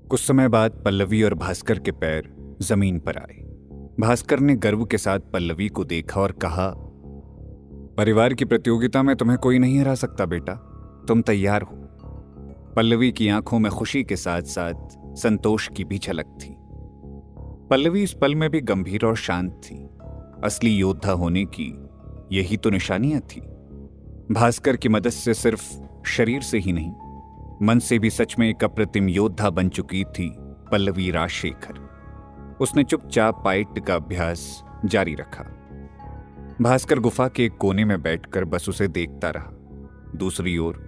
कुछ समय बाद पल्लवी और भास्कर के पैर जमीन पर आए। भास्कर ने गर्व के साथ पल्लवी को देखा और कहा, परिवार की प्रतियोगिता में तुम्हें कोई नहीं हरा सकता बेटा, तुम तैयार हो। पल्लवी की आंखों में खुशी के साथ साथ संतोष की भी झलक थी। पल्लवी इस पल में भी गंभीर और शांत थी। असली योद्धा होने की यही तो निशानियां थी। भास्कर की मदद से सिर्फ शरीर से ही नहीं, मन से भी सच में एक अप्रतिम योद्धा बन चुकी थी पल्लवी राजशेखर। उसने चुपचाप पाइट का अभ्यास जारी रखा। भास्कर गुफा के एक कोने में बैठकर बस उसे देखता रहा। दूसरी ओर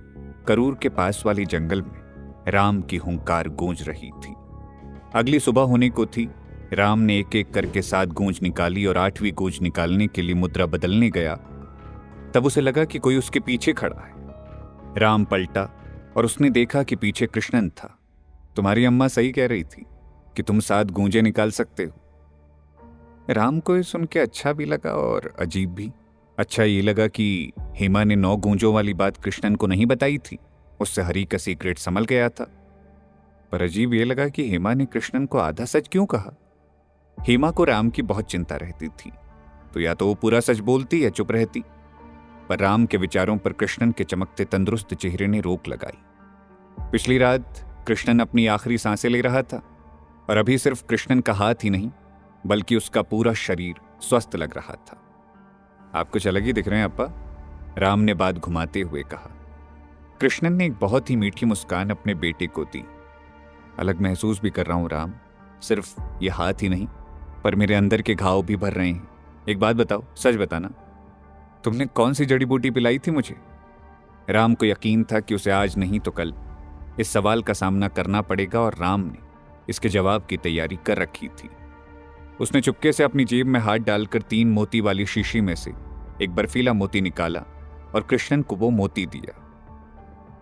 करूर के पास वाली जंगल में राम की हुंकार गूंज रही थी। अगली सुबह होने को थी। राम ने एक एक करके 7 गूंज निकाली और 8वीं गूंज निकालने के लिए मुद्रा बदलने गया। तब उसे लगा कि कोई उसके पीछे खड़ा है। राम पलटा और उसने देखा कि पीछे कृष्णन था। तुम्हारी अम्मा सही कह रही थी कि तुम 7 गूंजे निकाल सकते हो। राम को ये सुन के अच्छा भी लगा और अजीब भी। अच्छा ये लगा कि हेमा ने 9 गूंजों वाली बात कृष्णन को नहीं बताई थी, उससे हरी का सीक्रेट संभल गया था। पर अजीब ये लगा कि हेमा ने कृष्णन को आधा सच क्यों कहा। हेमा को राम की बहुत चिंता रहती थी, तो या तो वो पूरा सच बोलती या चुप रहती। पर राम के विचारों पर कृष्णन के चमकते तंदुरुस्त चेहरे ने रोक लगाई। पिछली रात कृष्णन अपनी आखिरी सांसें ले रहा था और अभी सिर्फ कृष्णन का हाथ ही नहीं बल्कि उसका पूरा शरीर स्वस्थ लग रहा था। आप कुछ अलग ही दिख रहे हैं अप्पा, राम ने बात घुमाते हुए कहा। कृष्णन ने एक बहुत ही मीठी मुस्कान अपने बेटे को दी। अलग महसूस भी कर रहा हूं राम, सिर्फ ये हाथ ही नहीं पर मेरे अंदर के घाव भी भर रहे हैं। एक बात बताओ, सच बताना, तुमने कौन सी जड़ी बूटी पिलाई थी मुझे? राम को यकीन था कि उसे आज नहीं तो कल इस सवाल का सामना करना पड़ेगा और राम ने इसके जवाब की तैयारी कर रखी थी। उसने चुपके से अपनी जेब में हाथ डालकर 3 मोती वाली शीशी में से एक बर्फीला मोती निकाला और कृष्णन को वो मोती दिया।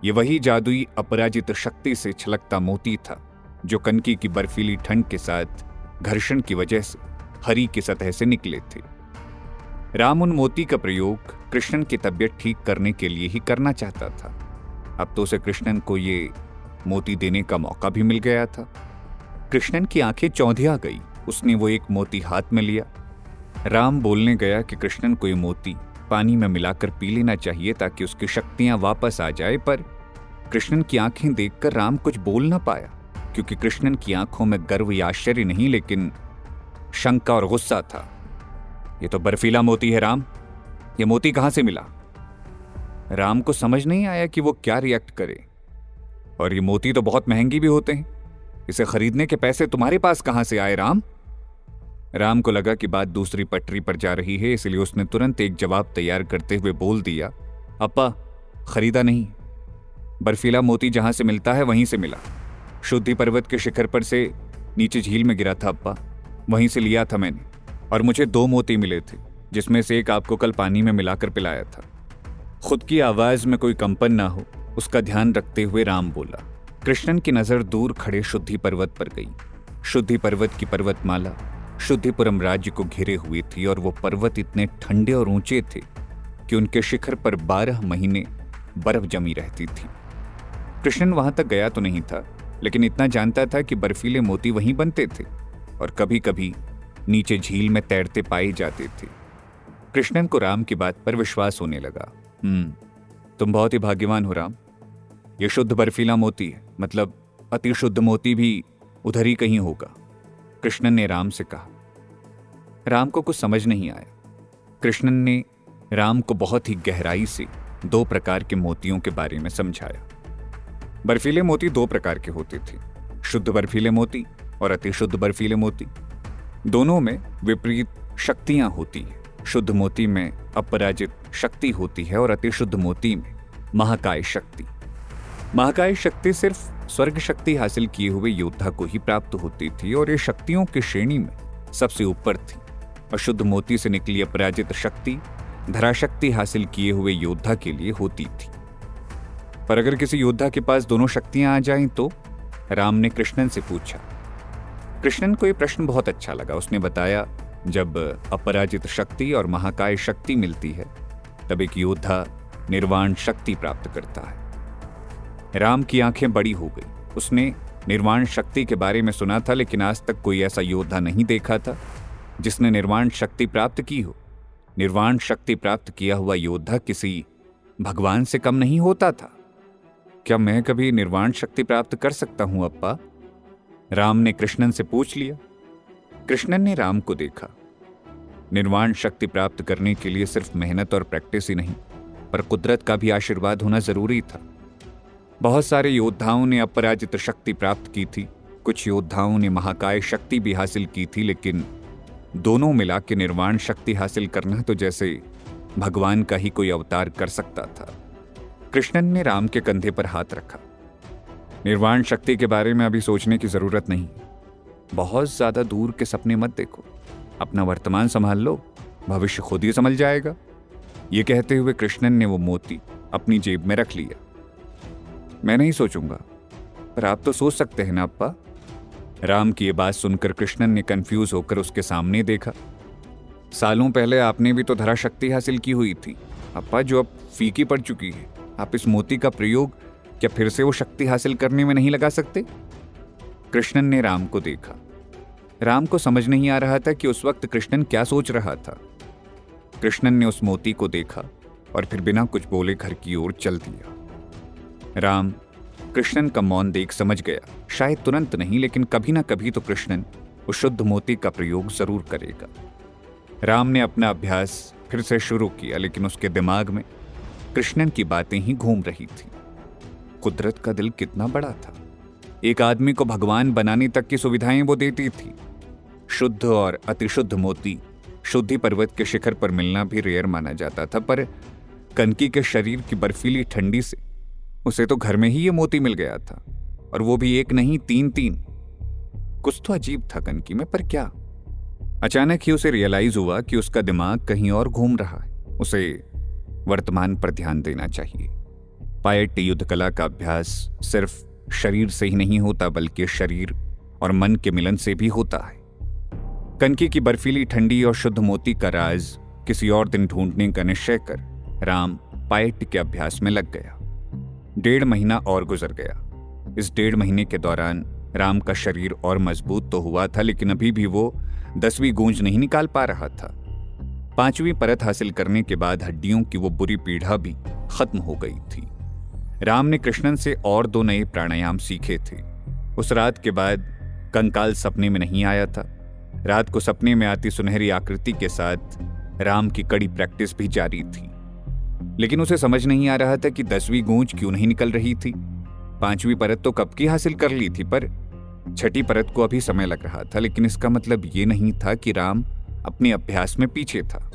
ये वही जादुई अपराजित शक्ति से छलकता मोती था जो कनकी की बर्फीली ठंड के साथ घर्षण की वजह से हरी की सतह से निकले थे। राम उन मोती का प्रयोग कृष्णन की तबीयत ठीक करने के लिए ही करना चाहता था। अब तो उसे कृष्णन को ये मोती देने का मौका भी मिल गया था। कृष्णन की आंखें चौंधिया गई। उसने वो एक मोती हाथ में लिया। राम बोलने गया कि कृष्णन को ये मोती पानी में मिलाकर पी लेना चाहिए ताकि उसकी शक्तियां वापस आ जाए, पर कृष्णन की आंखें देखकर राम कुछ बोल ना पाया, क्योंकि कृष्णन की आंखों में गर्व या आश्चर्य नहीं लेकिन शंका और गुस्सा था। ये तो बर्फीला मोती है राम, ये मोती कहां से मिला? राम को समझ नहीं आया कि वो क्या रिएक्ट करे। और ये मोती तो बहुत महंगी भी होते हैं, इसे खरीदने के पैसे तुम्हारे पास कहां से आए राम? राम को लगा कि बात दूसरी पटरी पर जा रही है, इसलिए उसने तुरंत एक जवाब तैयार करते हुए बोल दिया, अप्पा खरीदा नहीं, बर्फीला मोती जहां से मिलता है वहीं से मिला। शुद्धि पर्वत के शिखर पर से नीचे झील में गिरा था अप्पा, वहीं से लिया था मैंने। और मुझे 2 मोती मिले थे, जिसमें से एक आपको कल पानी में मिलाकर पिलाया था। खुद की आवाज में कोई कंपन ना हो उसका ध्यान रखते हुए राम बोला। कृष्णन की नजर दूर खड़े शुद्धि पर्वत पर गई। शुद्धि पर्वत की पर्वतमाला शुद्धिपुरम राज्य को घिरे हुई थी और वो पर्वत इतने ठंडे और ऊंचे थे कि उनके शिखर पर 12 महीने बर्फ जमी रहती थी। कृष्णन वहां तक गया तो नहीं था, लेकिन इतना जानता था कि बर्फीले मोती वहीं बनते थे और कभी कभी नीचे झील में तैरते पाए जाते थे। कृष्णन को राम की बात पर विश्वास होने लगा। तुम बहुत ही भाग्यवान हो राम, ये शुद्ध बर्फीला मोती है, मतलब अति शुद्ध मोती भी उधर ही कहीं होगा, कृष्णन ने राम से कहा। राम को कुछ समझ नहीं आया। कृष्णन ने राम को बहुत ही गहराई से 2 प्रकार के मोतियों के बारे में समझाया। बर्फीले मोती 2 प्रकार के होते थे, शुद्ध बर्फीले मोती और अति शुद्ध बर्फीले मोती। दोनों में विपरीत शक्तियां होती हैं। शुद्ध मोती में अपराजित शक्ति होती है और अति शुद्ध मोती में महाकाय शक्ति। महाकाय शक्ति सिर्फ स्वर्ग शक्ति हासिल किए हुए योद्धा को ही प्राप्त होती थी और ये शक्तियों की श्रेणी में सबसे ऊपर थी। और शुद्ध मोती से निकली अपराजित शक्ति धराशक्ति हासिल किए हुए योद्धा के लिए होती थी। पर अगर किसी योद्धा के पास दोनों शक्तियां आ जाएं तो? राम ने कृष्णन से पूछा। कृष्णन को यह प्रश्न बहुत अच्छा लगा। उसने बताया, जब अपराजित शक्ति और महाकाय शक्ति मिलती है तब एक योद्धा निर्वाण शक्ति प्राप्त करता है। राम की आंखें बड़ी हो गई। उसने निर्वाण शक्ति के बारे में सुना था, लेकिन आज तक कोई ऐसा योद्धा नहीं देखा था जिसने निर्वाण शक्ति प्राप्त की हो। निर्वाण शक्ति प्राप्त किया हुआ योद्धा किसी भगवान से कम नहीं होता था। क्या मैं कभी निर्वाण शक्ति प्राप्त कर सकता हूं अप्पा? राम ने कृष्णन से पूछ लिया। कृष्णन ने राम को देखा। निर्वाण शक्ति प्राप्त करने के लिए सिर्फ मेहनत और प्रैक्टिस ही नहीं, पर कुदरत का भी आशीर्वाद होना जरूरी था। बहुत सारे योद्धाओं ने अपराजित शक्ति प्राप्त की थी, कुछ योद्धाओं ने महाकाय शक्ति भी हासिल की थी, लेकिन दोनों मिला के निर्वाण शक्ति हासिल करना तो जैसे भगवान का ही कोई अवतार कर सकता था। कृष्णन ने राम के कंधे पर हाथ रखा। निर्वाण शक्ति के बारे में अभी सोचने की जरूरत नहीं, बहुत ज्यादा दूर के सपने मत देखो, अपना वर्तमान संभाल लो, भविष्य खुद ही संभल जाएगा। ये कहते हुए कृष्णन ने वो मोती अपनी जेब में रख लिया। मैं नहीं सोचूंगा, पर आप तो सोच सकते हैं ना अप्पा? राम की ये बात सुनकर कृष्णन ने कंफ्यूज होकर उसके सामने देखा। सालों पहले आपने भी तो धरा शक्ति हासिल की हुई थी अप्पा, जो अब फीकी पड़ चुकी है। आप इस मोती का प्रयोग क्या फिर से वो शक्ति हासिल करने में नहीं लगा सकते? कृष्णन ने राम को देखा। राम को समझ नहीं आ रहा था कि उस वक्त कृष्णन क्या सोच रहा था। कृष्णन ने उस मोती को देखा और फिर बिना कुछ बोले घर की ओर चल दिया। राम कृष्णन का मौन देख समझ गया, शायद तुरंत नहीं, लेकिन कभी ना कभी तो कृष्णन उस शुद्ध मोती का प्रयोग जरूर करेगा। राम ने अपना अभ्यास फिर से शुरू किया, लेकिन उसके दिमाग में कृष्णन की बातें ही घूम रही थी। कुदरत का दिल कितना बड़ा था, एक आदमी को भगवान बनाने तक की सुविधाएं वो देती थी। शुद्ध और अतिशुद्ध मोती शुद्धि पर्वत के शिखर पर मिलना भी रेयर माना जाता था, पर कनकी के शरीर की बर्फीली ठंडी से उसे तो घर में ही ये मोती मिल गया था, और वो भी एक नहीं, तीन तीन। कुछ तो अजीब था कनकी में, पर क्या? अचानक ही उसे रियलाइज हुआ कि उसका दिमाग कहीं और घूम रहा है। उसे वर्तमान पर ध्यान देना चाहिए। पायट युद्ध कला का अभ्यास सिर्फ शरीर से ही नहीं होता, बल्कि शरीर और मन के मिलन से भी होता है। कनकी की बर्फीली ठंडी और शुद्ध मोती का राज किसी और दिन ढूंढने का निश्चय कर राम पायट के अभ्यास में लग गया। 1.5 महीना और गुजर गया। इस 1.5 महीने के दौरान राम का शरीर और मजबूत तो हुआ था, लेकिन अभी भी वो 10वीं गूंज नहीं निकाल पा रहा था। 5वीं परत हासिल करने के बाद हड्डियों की वो बुरी पीड़ा भी खत्म हो गई थी। राम ने कृष्णन से और 2 नए प्राणायाम सीखे थे। उस रात के बाद कंकाल सपने में नहीं आया था। रात को सपने में आती सुनहरी आकृति के साथ राम की कड़ी प्रैक्टिस भी जारी थी, लेकिन उसे समझ नहीं आ रहा था कि 10वीं गूंज क्यों नहीं निकल रही थी। 5वीं परत तो कब की हासिल कर ली थी, पर 6ठी परत को अभी समय लग रहा था। लेकिन इसका मतलब ये नहीं था कि राम अपने अभ्यास में पीछे था।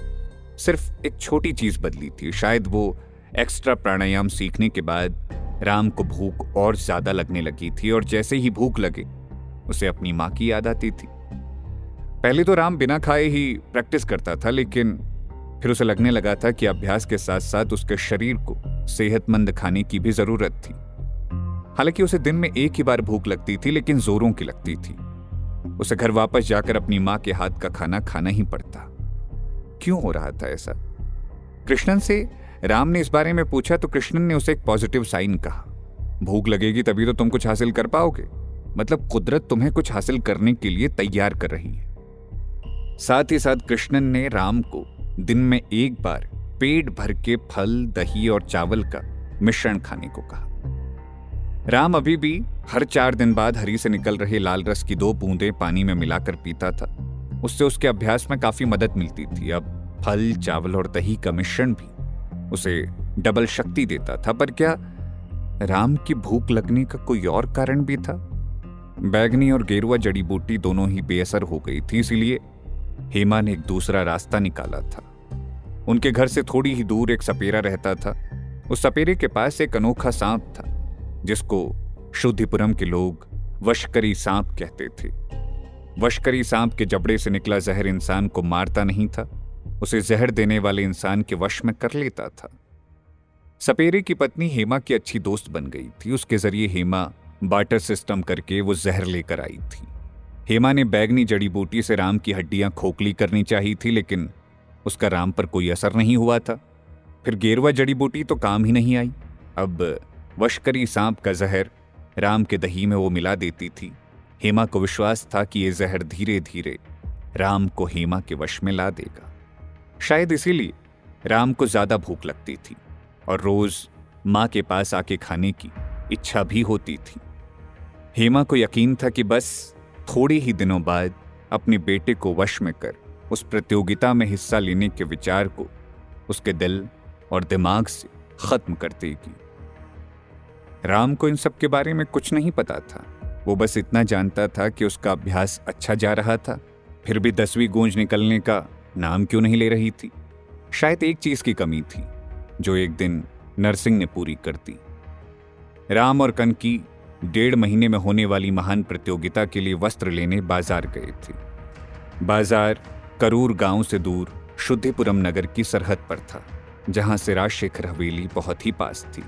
सिर्फ एक छोटी चीज बदली थी। शायद वो एक्स्ट्रा प्राणायाम सीखने के बाद राम को भूख और ज्यादा लगने लगी थी, और जैसे ही भूख लगे उसे अपनी मां की याद आती थी। पहले तो राम बिना खाए ही प्रैक्टिस करता था, लेकिन फिर उसे लगने लगा था कि अभ्यास के साथ साथ उसके शरीर को सेहतमंद खाने की भी जरूरत थी। हालांकि उसे दिन में एक ही बार भूख लगती थी, लेकिन जोरों की लगती थी। उसे घर वापस जाकर अपनी मां के हाथ का खाना खाना ही पड़ता। क्यों हो रहा था ऐसा? कृष्णन से राम ने इस बारे में पूछा तो कृष्णन ने उसे एक पॉजिटिव साइन कहा। भूख लगेगी तभी तो तुम कुछ हासिल कर पाओगे, मतलब कुदरत तुम्हें कुछ हासिल करने के लिए तैयार कर रही है। साथ ही साथ कृष्णन ने राम को दिन में एक बार पेट भर के फल, दही और चावल का मिश्रण खाने को कहा। राम अभी भी हर 4 दिन बाद हरी से निकल रहे लाल रस की 2 बूंदें पानी में मिलाकर पीता था। उससे उसके अभ्यास में काफी मदद मिलती थी। अब फल, चावल और दही का मिश्रण भी उसे डबल शक्ति देता था। पर क्या राम की भूख लगने का कोई और कारण भी था? बैगनी और गेरुआ जड़ी बूटी दोनों ही बेअसर हो गई थी, इसीलिए हेमा ने एक दूसरा रास्ता निकाला था। उनके घर से थोड़ी ही दूर एक सपेरा रहता था। उस सपेरे के पास एक अनोखा सांप था, जिसको शुद्धिपुरम के लोग वशकरी सांप कहते थे। वशकरी सांप के जबड़े से निकला जहर इंसान को मारता नहीं था, उसे जहर देने वाले इंसान के वश में कर लेता था। सपेरे की पत्नी हेमा की अच्छी दोस्त बन गई थी। उसके जरिए हेमा बार्टर सिस्टम करके वो जहर लेकर आई थी। हेमा ने बैगनी जड़ी बूटी से राम की हड्डियां खोखली करनी चाहिए थी, लेकिन उसका राम पर कोई असर नहीं हुआ था। फिर गेरुआ जड़ी बूटी तो काम ही नहीं आई। अब वशकरी सांप का जहर राम के दही में वो मिला देती थी। हेमा को विश्वास था कि ये जहर धीरे धीरे राम को हेमा के वश में ला देगा। शायद इसीलिए राम को ज्यादा भूख लगती थी और रोज माँ के पास आके खाने की इच्छा भी होती थी। हेमा को यकीन था कि बस थोड़े ही दिनों बाद अपने बेटे को वश में कर उस प्रतियोगिता में हिस्सा लेने के विचार को उसके दिल और दिमाग से खत्म कर देगी। राम को इन सब के बारे में कुछ नहीं पता था। वो बस इतना जानता था कि उसका अभ्यास अच्छा जा रहा था, फिर भी 10वीं गूंज निकलने का नाम क्यों नहीं ले रही थी। शायद एक चीज की कमी थी जो एक दिन नरसिंह ने पूरी कर दी। राम और कनकी 1.5 महीने में होने वाली महान प्रतियोगिता के लिए वस्त्र लेने बाजार गए थे। बाजार करूर गांव से दूर शुद्धिपुरम नगर की सरहद पर था, जहां से राजशेखर हवेली बहुत ही पास थी।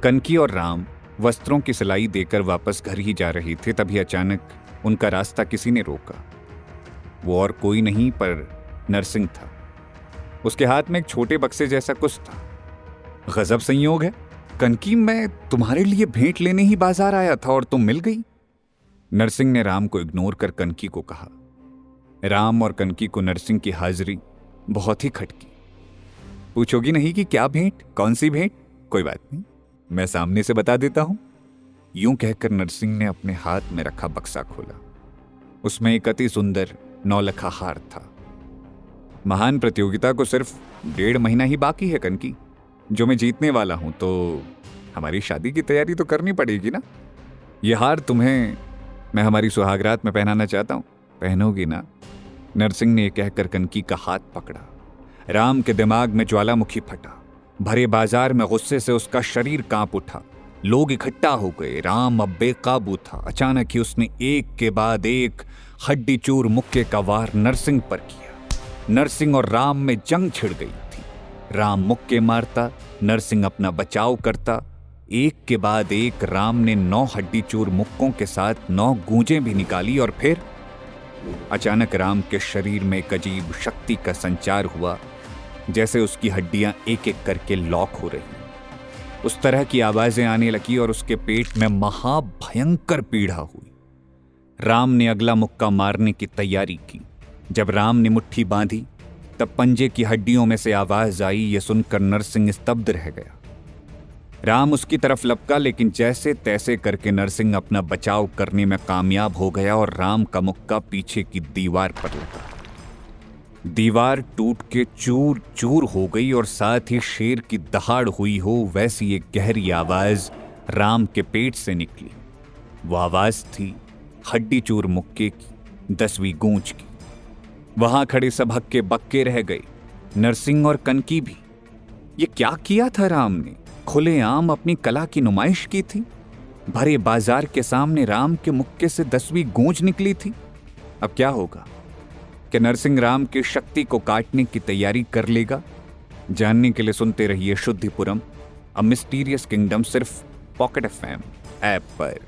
कनकी और राम वस्त्रों की सिलाई देकर वापस घर ही जा रहे थे, तभी अचानक उनका रास्ता किसी ने रोका। वो और कोई नहीं पर नरसिंह था। उसके हाथ में एक छोटे बक्से जैसा कुछ था। गजब संयोग है कनकी, मैं तुम्हारे लिए भेंट लेने ही बाजार आया था और तुम मिल गई। नरसिंह ने राम को इग्नोर कर कनकी को कहा। राम और कनकी को नरसिंह की हाजिरी बहुत ही खटकी। पूछोगी नहीं कि क्या भेंट, कौन सी भेंट? कोई बात नहीं, मैं सामने से बता देता हूं। यूं कहकर नरसिंह ने अपने हाथ में रखा बक्सा खोला। उसमें एक अति सुंदर नौलखा हार था। महान प्रतियोगिता को सिर्फ 1.5 महीना ही बाकी है कनकी, जो मैं जीतने वाला हूं, तो हमारी शादी की तैयारी तो करनी पड़ेगी ना। यह हार तुम्हें मैं हमारी सुहागरात में पहनाना चाहता हूं, पहनोगी ना? नरसिंह ने कहकर कनकी का हाथ पकड़ा। राम के दिमाग में ज्वालामुखी फटा। भरे बाजार में गुस्से से उसका शरीर कांप उठा। लोग इकट्ठा हो गए। राम अब बेकाबू था। अचानक ही उसने एक के बाद एक हड्डी चूर मुक्के का वार नरसिंह पर किया। नरसिंह और राम में जंग छिड़ गई थी। राम मुक्के मारता, नरसिंह अपना बचाव करता। एक के बाद एक राम ने 9 हड्डी चूर मुक्कों के साथ 9 गूंजें भी निकाली और फिर अचानक राम के शरीर में एक अजीब शक्ति का संचार हुआ, जैसे उसकी हड्डियां एक एक करके लॉक हो रही। उस तरह की आवाजें आने लगी और उसके पेट में महाभयंकर पीड़ा हुई। राम ने अगला मुक्का मारने की तैयारी की। जब राम ने मुट्ठी बांधी तब पंजे की हड्डियों में से आवाज आई। यह सुनकर नरसिंह स्तब्ध रह गया। राम उसकी तरफ लपका, लेकिन जैसे तैसे करके नरसिंह अपना बचाव करने में कामयाब हो गया और राम का मुक्का पीछे की दीवार पर लगा। दीवार टूट के चूर चूर हो गई और साथ ही शेर की दहाड़ हुई हो वैसी एक गहरी आवाज राम के पेट से निकली। वो आवाज थी हड्डी चूर मुक्के की 10वीं गूंज की। वहां खड़े सब हक्के बक्के रह गए, नरसिंह और कनकी भी। ये क्या किया था राम ने? खुलेआम अपनी कला की नुमाइश की थी। भरे बाजार के सामने राम के मुक्के से 10वीं गूंज निकली थी। अब क्या होगा? कि नरसिंह राम की शक्ति को काटने की तैयारी कर लेगा? जानने के लिए सुनते रहिए शुद्धिपुरम, अ मिस्टीरियस किंगडम, सिर्फ पॉकेट एफएम ऐप पर।